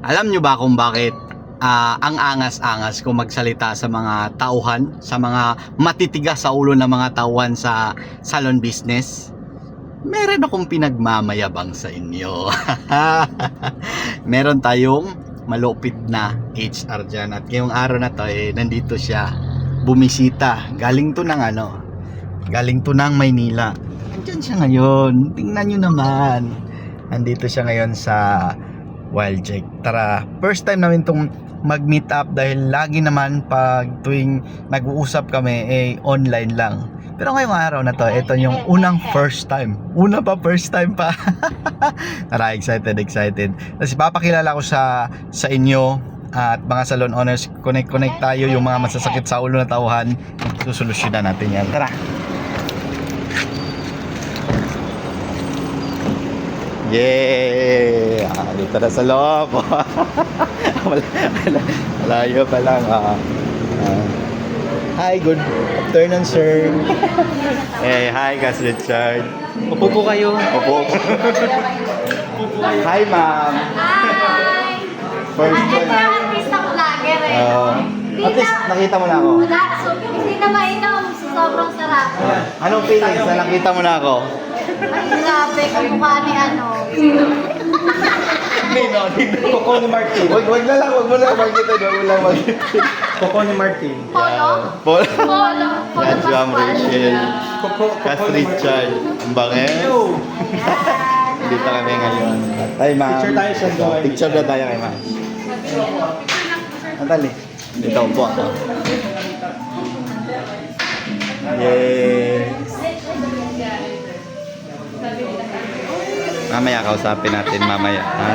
Alam nyo ba kung bakit ang angas-angas ko magsalita sa mga tauhan, sa mga matitigas sa ulo ng mga tauhan sa salon business? Meron akong pinagmamayabang sa inyo. Meron tayong malupit na HR dyan. At ngayong araw na to, nandito siya. Bumisita. Galing to ng Maynila. Andyan siya ngayon. Tingnan nyo naman. Andito siya ngayon sa Wildjack. Tara, first time namin tong mag-meet up dahil lagi naman pag tuwing nag-uusap kami online lang. Pero ngayong araw na to, ito yung unang first time. First time pa. Tara, excited. Tapos papakilala ko sa inyo at mga salon owners. Connect tayo yung mga masasakit sa ulo na tauhan. Susolusyonan natin yan. Tara. Yeah! Dito na sa loob. Malayo pa lang. Hi, good afternoon, sir. Hi, Kas Richard. Upo po kayo. Opo. Hi, ma'am. Hi! First Ito time. na artista ko vlogger At least nakita mo na ako. Wala, so, hindi na mainom. Sobrang sarap. Anong feelings na nakita mo na ako? Ay, grabe. Kamukha ni ano. Nino. Coco ni Martin. Wag mo lang magitin. Coco ni Martin. Polo? Paul. Polo. Polo Yan si Ma'am Pascual. Rachel. Coco Kas Richard. Ang banges. Ayan. Dito kami ngayon. Ay, ma'am. Picture tayo sa buhay. Picture na tayo kay ma'am. Natali. Dito po ako. Yay! Mamaya kausapin natin mamaya, ha?